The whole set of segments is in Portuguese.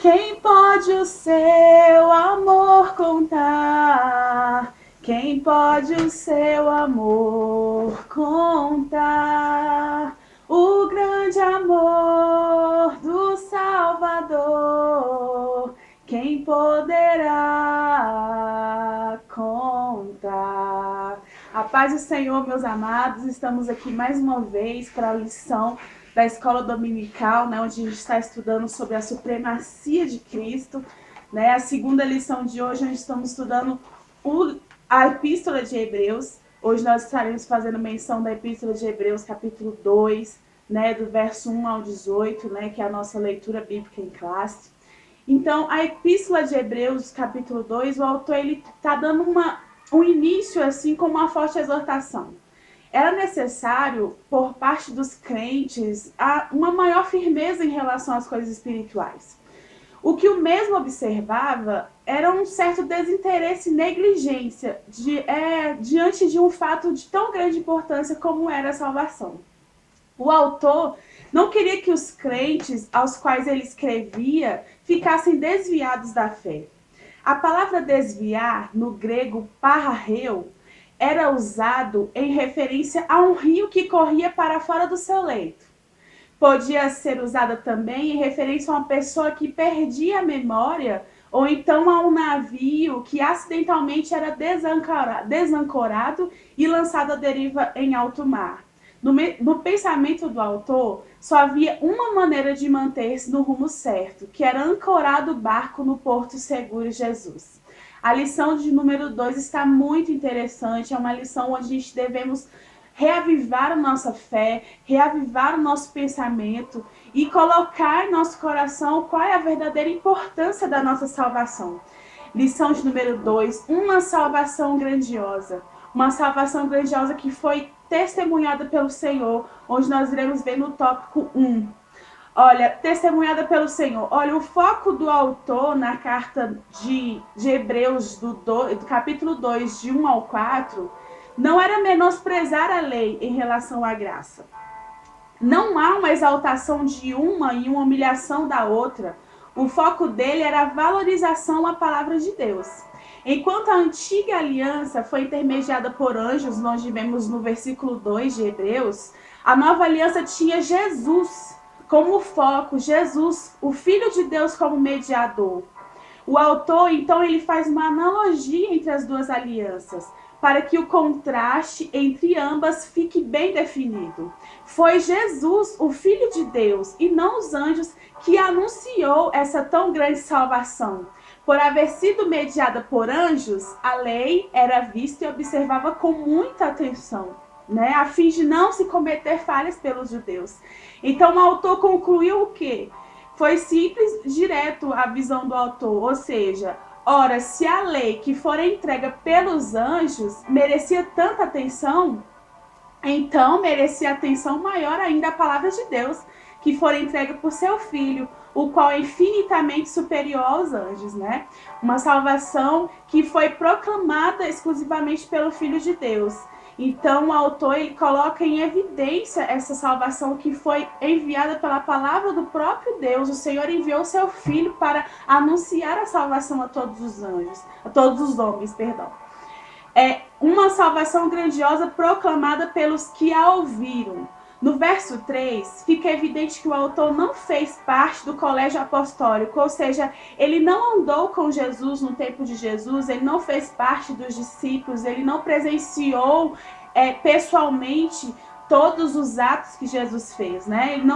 Quem pode o seu amor contar? Quem pode o seu amor contar? O grande amor do Salvador, quem poderá contar? A paz do Senhor, meus amados, estamos aqui mais uma vez para a lição da escola dominical, né, onde a gente está estudando sobre a supremacia de Cristo, né? A segunda lição de hoje, nós estamos estudando a Epístola de Hebreus. Hoje nós estaremos fazendo menção da Epístola de Hebreus, capítulo 2, né, do verso 1 ao 18, né, que é a nossa leitura bíblica em classe. Então, a Epístola de Hebreus, capítulo 2, o autor está dando um início assim com uma forte exortação. Era necessário, por parte dos crentes, uma maior firmeza em relação às coisas espirituais. O que o mesmo observava era um certo desinteresse e negligência diante de um fato de tão grande importância como era a salvação. O autor não queria que os crentes aos quais ele escrevia ficassem desviados da fé. A palavra desviar, no grego pararreu, era usado em referência a um rio que corria para fora do seu leito. Podia ser usada também em referência a uma pessoa que perdia a memória, ou então a um navio que acidentalmente era desancorado e lançado à deriva em alto mar. No pensamento do autor, só havia uma maneira de manter-se no rumo certo, que era ancorar o barco no porto seguro Jesus. A lição de número 2 está muito interessante, é uma lição onde a gente devemos reavivar a nossa fé, reavivar o nosso pensamento e colocar em nosso coração qual é a verdadeira importância da nossa salvação. Lição de número 2, uma salvação grandiosa. Uma salvação grandiosa que foi testemunhada pelo Senhor, onde nós iremos ver no tópico 1. Olha, testemunhada pelo Senhor. Olha, o foco do autor na carta de Hebreus, do capítulo 2, de 1 ao 4, não era menosprezar a lei em relação à graça. Não há uma exaltação de uma e uma humilhação da outra. O foco dele era a valorização à palavra de Deus. Enquanto a antiga aliança foi intermediada por anjos, nós vemos no versículo 2 de Hebreus, a nova aliança tinha Jesus como foco, Jesus, o Filho de Deus como mediador. O autor, então, ele faz uma analogia entre as duas alianças, para que o contraste entre ambas fique bem definido. Foi Jesus, o Filho de Deus, e não os anjos, que anunciou essa tão grande salvação. Por haver sido mediada por anjos, a lei era vista e observada com muita atenção, né, a fim de não se cometer falhas pelos judeus. Então o autor concluiu o quê? Foi simples, direto a visão do autor, ou seja, ora, se a lei que fora entregue pelos anjos merecia tanta atenção, então merecia atenção maior ainda a palavra de Deus, que fora entregue por seu Filho, o qual é infinitamente superior aos anjos, né? Uma salvação que foi proclamada exclusivamente pelo Filho de Deus. Então o autor ele coloca em evidência essa salvação que foi enviada pela palavra do próprio Deus. O Senhor enviou seu Filho para anunciar a salvação a todos os anjos, a todos os homens, perdão. É uma salvação grandiosa proclamada pelos que a ouviram. No verso 3, fica evidente que o autor não fez parte do colégio apostólico, ou seja, ele não andou com Jesus no tempo de Jesus, ele não fez parte dos discípulos, ele não presenciou pessoalmente todos os atos que Jesus fez, né? Ele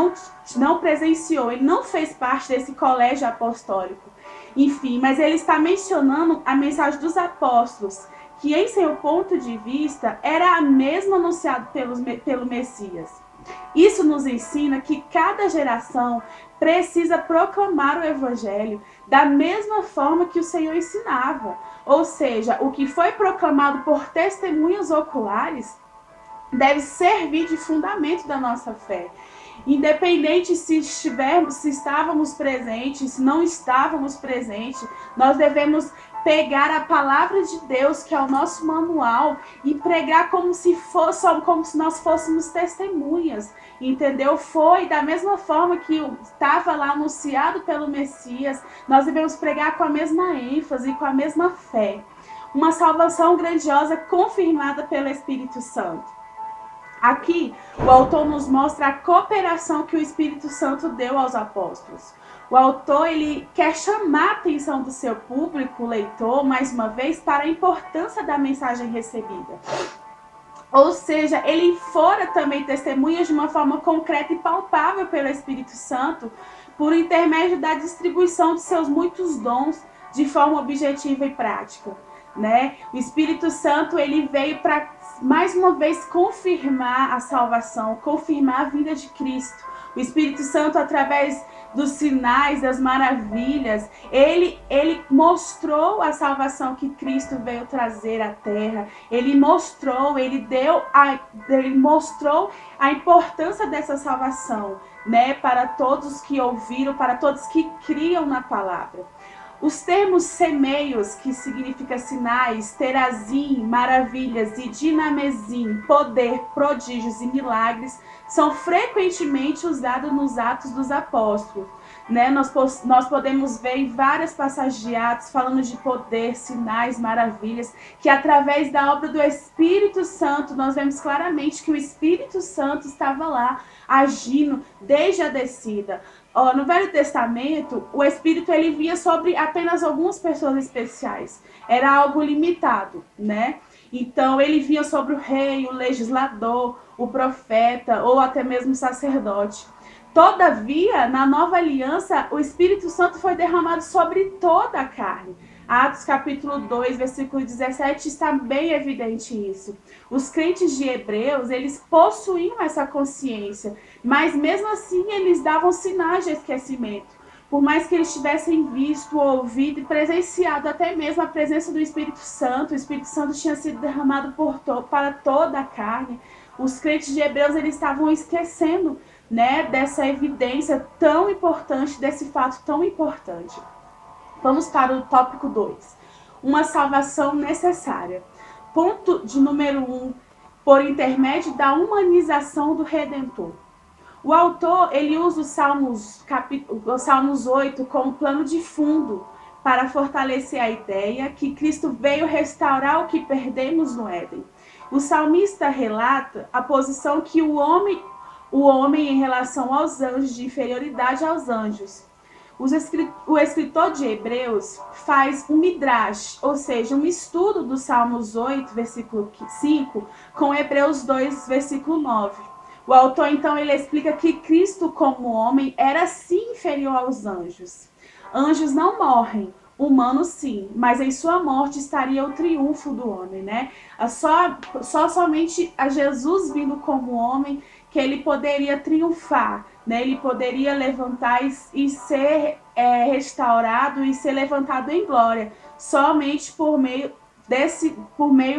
não presenciou, ele não fez parte desse colégio apostólico. Enfim, mas ele está mencionando a mensagem dos apóstolos, que em seu ponto de vista era a mesma anunciada pelo Messias. Isso nos ensina que cada geração precisa proclamar o Evangelho da mesma forma que o Senhor ensinava. Ou seja, o que foi proclamado por testemunhas oculares deve servir de fundamento da nossa fé. Independente se estávamos presentes, se não estávamos presentes, nós devemos pegar a palavra de Deus, que é o nosso manual, e pregar como se nós fôssemos testemunhas, entendeu? Foi da mesma forma que estava lá anunciado pelo Messias, nós devemos pregar com a mesma ênfase, com a mesma fé. Uma salvação grandiosa confirmada pelo Espírito Santo. Aqui, o autor nos mostra a cooperação que o Espírito Santo deu aos apóstolos. O autor, ele quer chamar a atenção do seu público, o leitor, mais uma vez, para a importância da mensagem recebida. Ou seja, ele fora também testemunha de uma forma concreta e palpável pelo Espírito Santo, por intermédio da distribuição de seus muitos dons de forma objetiva e prática, né? O Espírito Santo, ele veio para, mais uma vez, confirmar a salvação, confirmar a vinda de Cristo. O Espírito Santo, através dos sinais, das maravilhas, ele mostrou a salvação que Cristo veio trazer à terra. Ele mostrou a importância dessa salvação, né, para todos que ouviram, para todos que criam na palavra. Os termos semeios, que significa sinais, terazim, maravilhas, e dinamezim, poder, prodígios e milagres, são frequentemente usados nos Atos dos Apóstolos. Né? Nós podemos ver em várias passagens de Atos falando de poder, sinais, maravilhas, que através da obra do Espírito Santo, nós vemos claramente que o Espírito Santo estava lá, agindo desde a descida. No Velho Testamento, o Espírito ele vinha sobre apenas algumas pessoas especiais. Era algo limitado, né? Então, ele vinha sobre o rei, o legislador, o profeta ou até mesmo o sacerdote. Todavia, na nova aliança, o Espírito Santo foi derramado sobre toda a carne. Atos capítulo 2, versículo 17, está bem evidente isso. Os crentes de Hebreus, eles possuíam essa consciência, mas mesmo assim eles davam sinais de esquecimento. Por mais que eles tivessem visto, ouvido e presenciado até mesmo a presença do Espírito Santo, o Espírito Santo tinha sido derramado para toda a carne. Os crentes de Hebreus, eles estavam esquecendo, né, dessa evidência tão importante, desse fato tão importante. Vamos para o tópico 2. Uma salvação necessária. Ponto de número 1, por intermédio da humanização do Redentor. O autor, ele usa os Salmos 8 como plano de fundo para fortalecer a ideia que Cristo veio restaurar o que perdemos no Éden. O salmista relata a posição que o homem em relação aos anjos, de inferioridade aos anjos. O escritor de Hebreus faz um midrash, ou seja, um estudo dos Salmos 8, versículo 5, com Hebreus 2, versículo 9. O autor, então, ele explica que Cristo, como homem, era sim inferior aos anjos. Anjos não morrem, humanos sim, mas em sua morte estaria o triunfo do homem, né? Somente a Jesus vindo como homem que ele poderia triunfar, né? Ele poderia levantar e ser restaurado e ser levantado em glória, somente por meio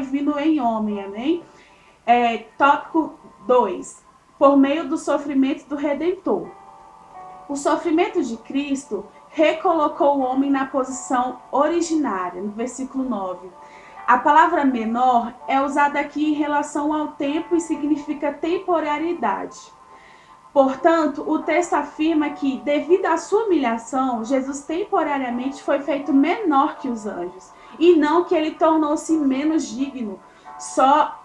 vindo em homem, amém? Tópico 2. Por meio do sofrimento do Redentor. O sofrimento de Cristo recolocou o homem na posição originária, no versículo 9. A palavra menor é usada aqui em relação ao tempo e significa temporalidade. Portanto, o texto afirma que, devido à sua humilhação, Jesus temporariamente foi feito menor que os anjos, e não que ele tornou-se menos digno, só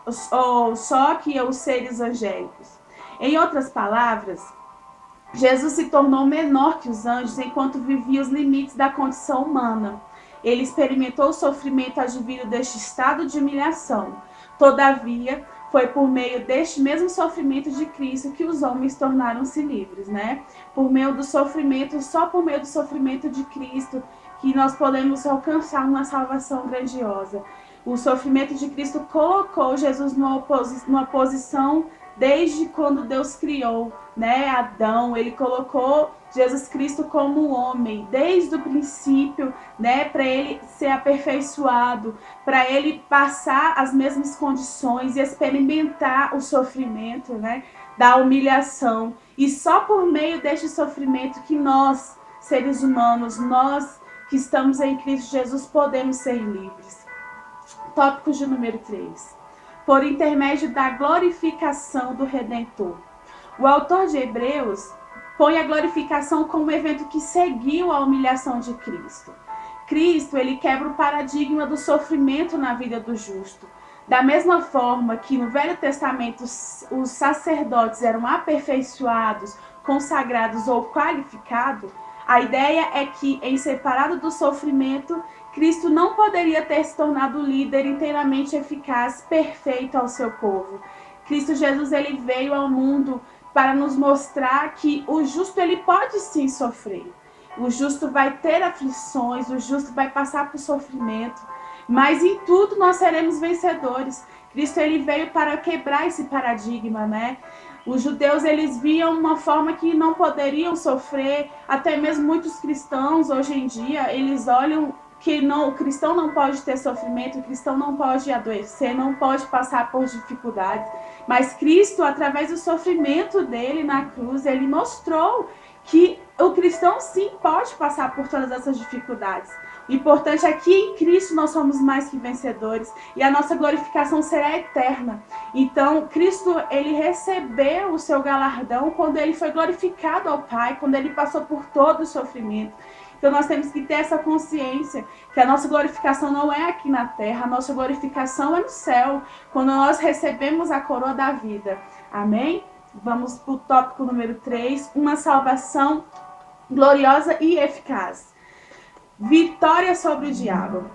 que os seres angélicos. Em outras palavras, Jesus se tornou menor que os anjos enquanto vivia os limites da condição humana. Ele experimentou o sofrimento advindo deste estado de humilhação. Todavia, foi por meio deste mesmo sofrimento de Cristo que os homens tornaram-se livres, né? Só por meio do sofrimento de Cristo que nós podemos alcançar uma salvação grandiosa. O sofrimento de Cristo colocou Jesus numa posição desde quando Deus criou, né, Adão. Ele colocou Jesus Cristo como homem, desde o princípio, né, para ele ser aperfeiçoado, para ele passar as mesmas condições e experimentar o sofrimento, né, da humilhação. E só por meio deste sofrimento que nós, seres humanos, nós que estamos em Cristo Jesus, podemos ser livres. Tópico de número 3. Por intermédio da glorificação do Redentor. O autor de Hebreus põe a glorificação como um evento que seguiu a humilhação de Cristo. Cristo, ele quebra o paradigma do sofrimento na vida do justo. Da mesma forma que no Velho Testamento os sacerdotes eram aperfeiçoados, consagrados ou qualificados, a ideia é que, em separado do sofrimento, Cristo não poderia ter se tornado líder inteiramente eficaz, perfeito ao seu povo. Cristo Jesus, ele veio ao mundo para nos mostrar que o justo, ele pode sim sofrer. O justo vai ter aflições, o justo vai passar por sofrimento, mas em tudo nós seremos vencedores. Cristo, ele veio para quebrar esse paradigma, né? Os judeus, eles viam uma forma que não poderiam sofrer, até mesmo muitos cristãos hoje em dia, eles olham que não, o cristão não pode ter sofrimento, o cristão não pode adoecer, não pode passar por dificuldades. Mas Cristo, através do sofrimento dele na cruz, ele mostrou que o cristão sim pode passar por todas essas dificuldades. O importante é que em Cristo nós somos mais que vencedores e a nossa glorificação será eterna. Então, Cristo, ele recebeu o seu galardão quando ele foi glorificado ao Pai, quando ele passou por todo o sofrimento. Então nós temos que ter essa consciência que a nossa glorificação não é aqui na terra, a nossa glorificação é no céu, quando nós recebemos a coroa da vida. Amém? Vamos para o tópico número 3, uma salvação gloriosa e eficaz. Vitória sobre o diabo.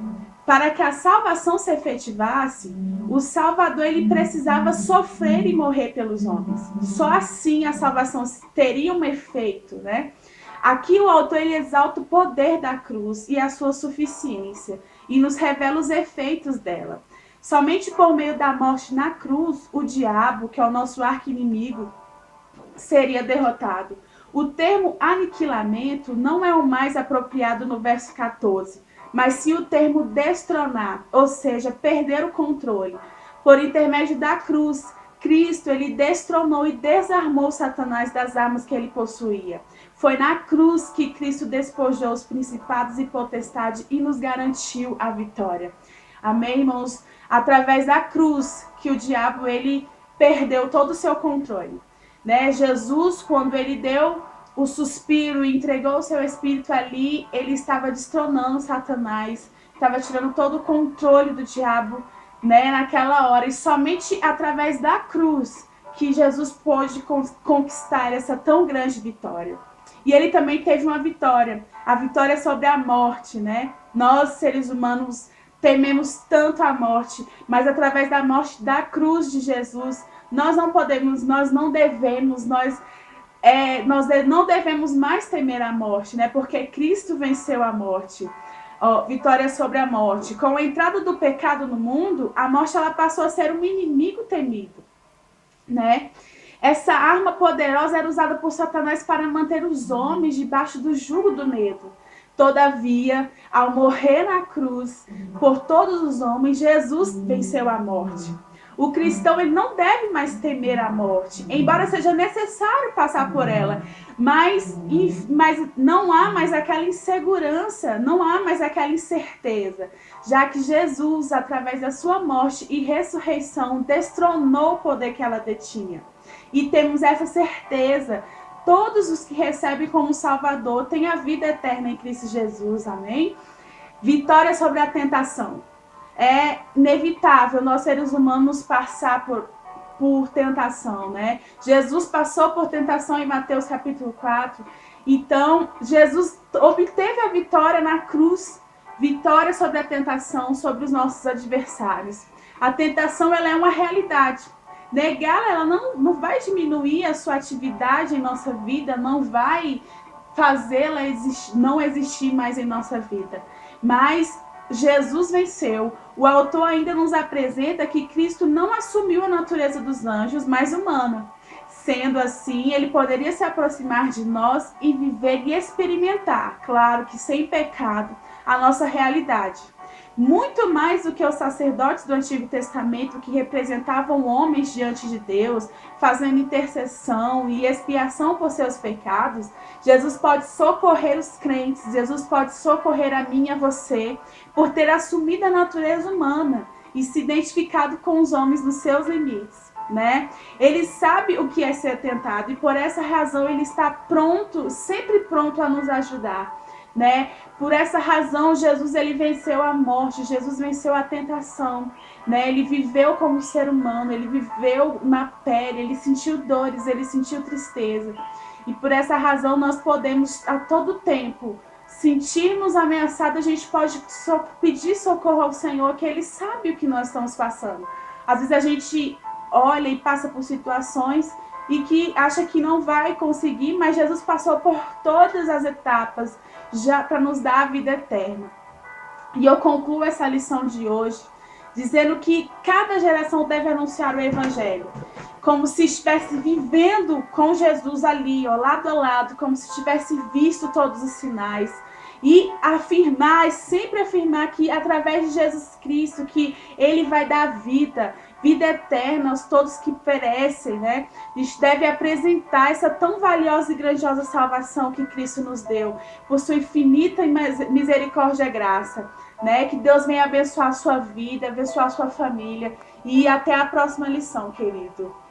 Para que a salvação se efetivasse, o Salvador, ele precisava sofrer e morrer pelos homens. Só assim a salvação teria um efeito, né? Aqui o autor, ele exalta o poder da cruz e a sua suficiência e nos revela os efeitos dela. Somente por meio da morte na cruz, o diabo, que é o nosso arqui-inimigo, seria derrotado. O termo aniquilamento não é o mais apropriado no verso 14, mas sim o termo destronar, ou seja, perder o controle. Por intermédio da cruz, Cristo, ele destronou e desarmou Satanás das armas que ele possuía. Foi na cruz que Cristo despojou os principados e potestades e nos garantiu a vitória. Amém, irmãos? Através da cruz que o diabo, ele perdeu todo o seu controle. Né? Jesus, quando ele deu o suspiro e entregou o seu espírito ali, ele estava destronando Satanás, estava tirando todo o controle do diabo, né, naquela hora. E somente através da cruz que Jesus pôde conquistar essa tão grande vitória. E ele também teve uma vitória, a vitória sobre a morte, né? Nós, seres humanos, tememos tanto a morte, mas através da morte da cruz de Jesus, nós não podemos, nós não devemos, nós não devemos mais temer a morte, né? Porque Cristo venceu a morte. Vitória sobre a morte. Com a entrada do pecado no mundo, a morte, ela passou a ser um inimigo temido, né? Essa arma poderosa era usada por Satanás para manter os homens debaixo do jugo do medo. Todavia, ao morrer na cruz por todos os homens, Jesus venceu a morte. O cristão, ele não deve mais temer a morte, embora seja necessário passar por ela, mas não há mais aquela insegurança, não há mais aquela incerteza, já que Jesus, através da sua morte e ressurreição, destronou o poder que ela detinha. E temos essa certeza, todos os que recebem como Salvador têm a vida eterna em Cristo Jesus, amém? Vitória sobre a tentação. É inevitável nós seres humanos passar por tentação, né? Jesus passou por tentação em Mateus capítulo 4. Então, Jesus obteve a vitória na cruz, vitória sobre a tentação, sobre os nossos adversários. A tentação, ela é uma realidade. Negá-la, ela não vai diminuir a sua atividade em nossa vida, não vai fazê-la não existir mais em nossa vida. Mas Jesus venceu. O autor ainda nos apresenta que Cristo não assumiu a natureza dos anjos, mas humana. Sendo assim, ele poderia se aproximar de nós e viver e experimentar, claro que sem pecado, a nossa realidade. Muito mais do que os sacerdotes do Antigo Testamento, que representavam homens diante de Deus, fazendo intercessão e expiação por seus pecados, Jesus pode socorrer os crentes, Jesus pode socorrer a mim e a você, por ter assumido a natureza humana e se identificado com os homens nos seus limites, né? Ele sabe o que é ser tentado e por essa razão ele está pronto, sempre pronto a nos ajudar, né? Por essa razão Jesus ele venceu a morte, Jesus venceu a tentação, né? Ele viveu como ser humano, ele viveu na pele, ele sentiu dores, ele sentiu tristeza. E por essa razão nós podemos a todo tempo sentirmos ameaçados, a gente pode pedir socorro ao Senhor, que Ele sabe o que nós estamos passando. Às vezes a gente olha e passa por situações e que acha que não vai conseguir, mas Jesus passou por todas as etapas já para nos dar a vida eterna. E eu concluo essa lição de hoje dizendo que cada geração deve anunciar o Evangelho, como se estivesse vivendo com Jesus ali, ó, lado a lado, como se tivesse visto todos os sinais. E afirmar, sempre afirmar que através de Jesus Cristo, que Ele vai dar vida eterna aos todos que perecem, né? A gente deve apresentar essa tão valiosa e grandiosa salvação que Cristo nos deu, por sua infinita misericórdia e graça, né? Que Deus venha abençoar a sua vida, abençoar a sua família. E até a próxima lição, querido.